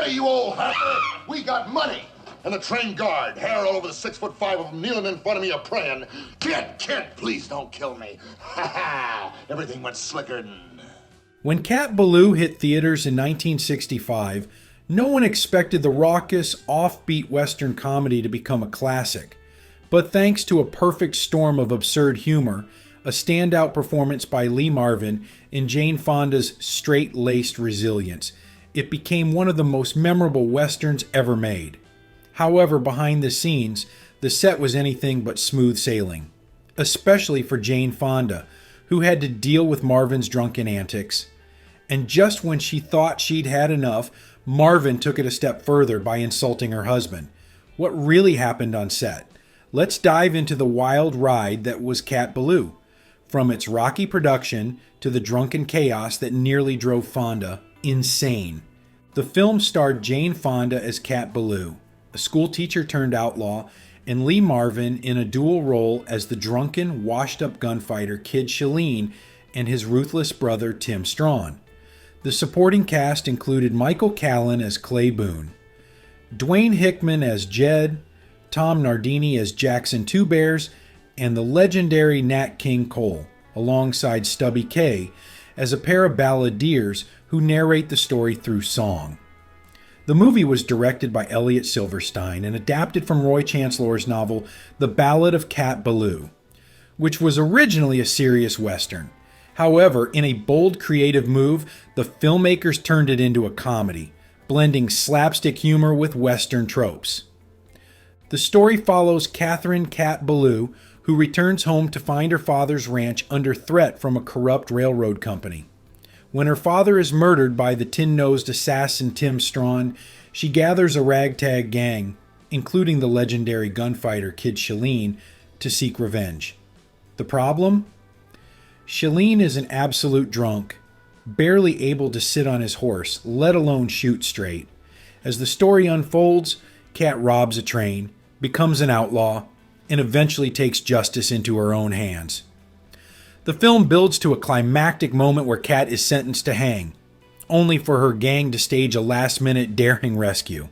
Hey, you old heifer, we got money. And the trained guard, hair all over the 6'5" of them kneeling in front of me a praying. Kid, please don't kill me. Ha ha, everything went slicker than... When Cat Ballou hit theaters in 1965, no one expected the raucous, offbeat Western comedy to become a classic. But thanks to a perfect storm of absurd humor, a standout performance by Lee Marvin, and Jane Fonda's straight-laced resilience, it became one of the most memorable Westerns ever made. However, behind the scenes, the set was anything but smooth sailing, especially for Jane Fonda, who had to deal with Marvin's drunken antics. And just when she thought she'd had enough, Marvin took it a step further by insulting her husband. What really happened on set? Let's dive into the wild ride that was Cat Ballou, from its rocky production to the drunken chaos that nearly drove Fonda insane. The film starred Jane Fonda as Cat Ballou, a school teacher turned outlaw, and Lee Marvin in a dual role as the drunken, washed-up gunfighter Kid Shalene and his ruthless brother Tim Strawn. The supporting cast included Michael Callan as Clay Boone, Dwayne Hickman as Jed, Tom Nardini as Jackson Two Bears, and the legendary Nat King Cole, alongside Stubby K, as a pair of balladeers who narrate the story through song. The movie was directed by Elliot Silverstein and adapted from Roy Chancellor's novel The Ballad of Cat Ballou, which was originally a serious Western. However, in a bold creative move, the filmmakers turned it into a comedy, blending slapstick humor with Western tropes. The story follows Catherine Cat Ballou, who returns home to find her father's ranch under threat from a corrupt railroad company. When her father is murdered by the tin-nosed assassin Tim Strawn, she gathers a ragtag gang, including the legendary gunfighter Kid Shalene, to seek revenge. The problem? Shalene is an absolute drunk, barely able to sit on his horse, let alone shoot straight. As the story unfolds, Cat robs a train, becomes an outlaw, and eventually takes justice into her own hands. The film builds to a climactic moment where Cat is sentenced to hang, only for her gang to stage a last-minute daring rescue.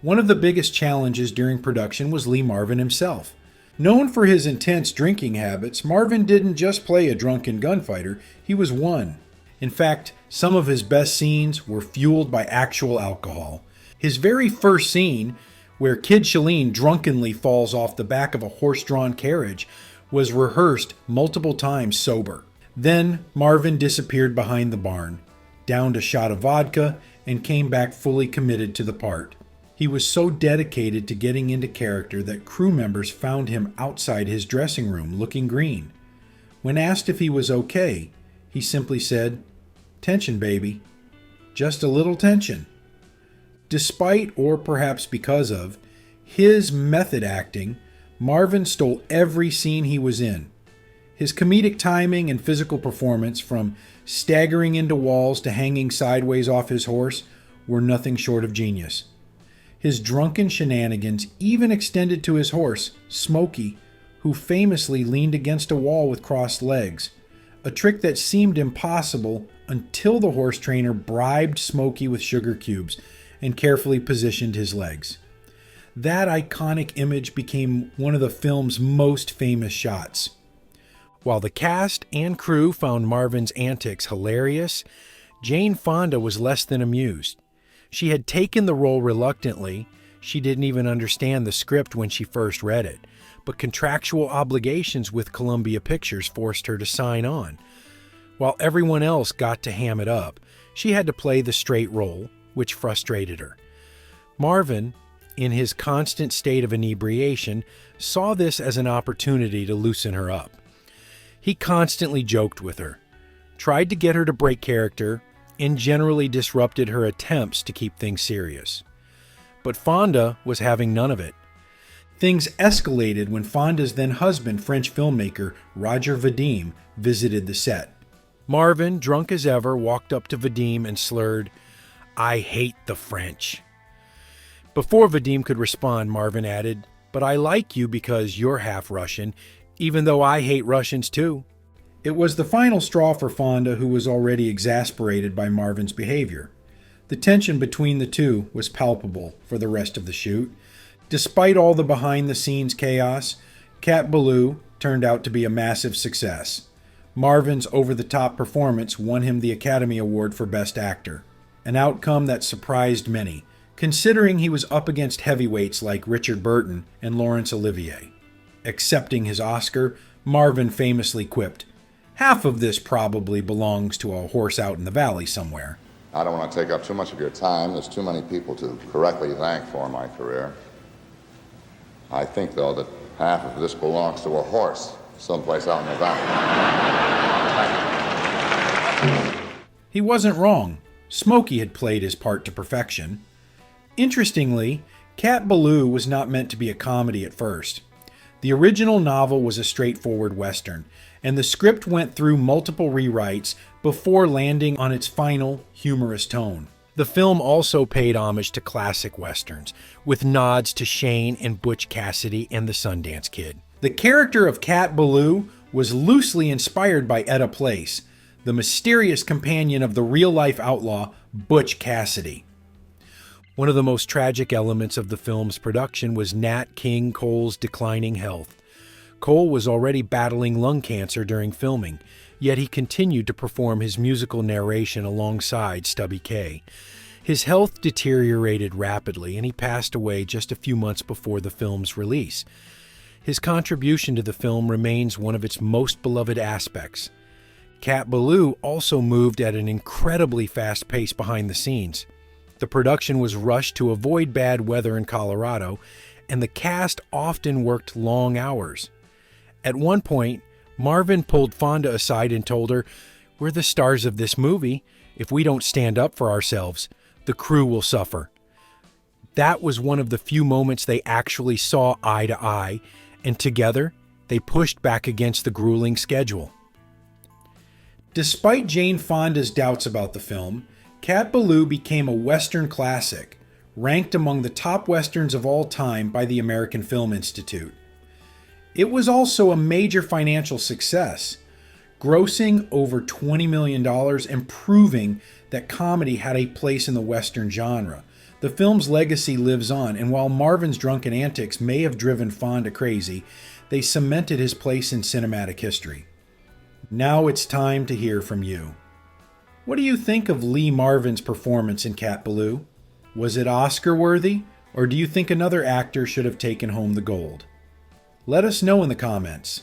One of the biggest challenges during production was Lee Marvin himself. Known for his intense drinking habits, Marvin didn't just play a drunken gunfighter, he was one. In fact, some of his best scenes were fueled by actual alcohol. His very first scene, where Kid Shalene drunkenly falls off the back of a horse-drawn carriage, was rehearsed multiple times sober. Then Marvin disappeared behind the barn, downed a shot of vodka, and came back fully committed to the part. He was so dedicated to getting into character that crew members found him outside his dressing room looking green. When asked if he was okay, he simply said, "Tension, baby. Just a little tension." Despite, or perhaps because of, his method acting, Marvin stole every scene he was in. His comedic timing and physical performance, from staggering into walls to hanging sideways off his horse, were nothing short of genius. His drunken shenanigans even extended to his horse, Smokey, who famously leaned against a wall with crossed legs, a trick that seemed impossible until the horse trainer bribed Smokey with sugar cubes and carefully positioned his legs. That iconic image became one of the film's most famous shots. While the cast and crew found Marvin's antics hilarious, Jane Fonda was less than amused. She had taken the role reluctantly. She didn't even understand the script when she first read it, but contractual obligations with Columbia Pictures forced her to sign on. While everyone else got to ham it up, she had to play the straight role, which frustrated her. Marvin, in his constant state of inebriation, saw this as an opportunity to loosen her up. He constantly joked with her, tried to get her to break character, and generally disrupted her attempts to keep things serious. But Fonda was having none of it. Things escalated when Fonda's then-husband, French filmmaker Roger Vadim, visited the set. Marvin, drunk as ever, walked up to Vadim and slurred, "I hate the French." Before Vadim could respond, Marvin added, "But I like you because you're half Russian, even though I hate Russians too." It was the final straw for Fonda, who was already exasperated by Marvin's behavior. The tension between the two was palpable for the rest of the shoot. Despite all the behind-the-scenes chaos, Cat Ballou turned out to be a massive success. Marvin's over-the-top performance won him the Academy Award for Best Actor, an outcome that surprised many, considering he was up against heavyweights like Richard Burton and Laurence Olivier. Accepting his Oscar, Marvin famously quipped, "Half of this probably belongs to a horse out in the valley somewhere." I don't want to take up too much of your time. There's too many people to correctly thank for my career. I think, though, that half of this belongs to a horse someplace out in the valley. He wasn't wrong. Smokey had played his part to perfection. Interestingly, Cat Ballou was not meant to be a comedy at first. The original novel was a straightforward Western, and the script went through multiple rewrites before landing on its final, humorous tone. The film also paid homage to classic Westerns, with nods to Shane and Butch Cassidy and the Sundance Kid. The character of Cat Ballou was loosely inspired by Etta Place, the mysterious companion of the real-life outlaw Butch Cassidy. One of the most tragic elements of the film's production was Nat King Cole's declining health. Cole was already battling lung cancer during filming, yet he continued to perform his musical narration alongside Stubby Kaye. His health deteriorated rapidly, and he passed away just a few months before the film's release. His contribution to the film remains one of its most beloved aspects. Cat Ballou also moved at an incredibly fast pace behind the scenes. The production was rushed to avoid bad weather in Colorado, and the cast often worked long hours. At one point, Marvin pulled Fonda aside and told her, "We're the stars of this movie. If we don't stand up for ourselves, the crew will suffer." That was one of the few moments they actually saw eye to eye, and together, they pushed back against the grueling schedule. Despite Jane Fonda's doubts about the film, Cat Ballou became a Western classic, ranked among the top Westerns of all time by the American Film Institute. It was also a major financial success, grossing over $20 million and proving that comedy had a place in the Western genre. The film's legacy lives on, and while Marvin's drunken antics may have driven Fonda crazy, they cemented his place in cinematic history. Now it's time to hear from you. What do you think of Lee Marvin's performance in Cat Ballou? Was it Oscar-worthy, or do you think another actor should have taken home the gold? Let us know in the comments.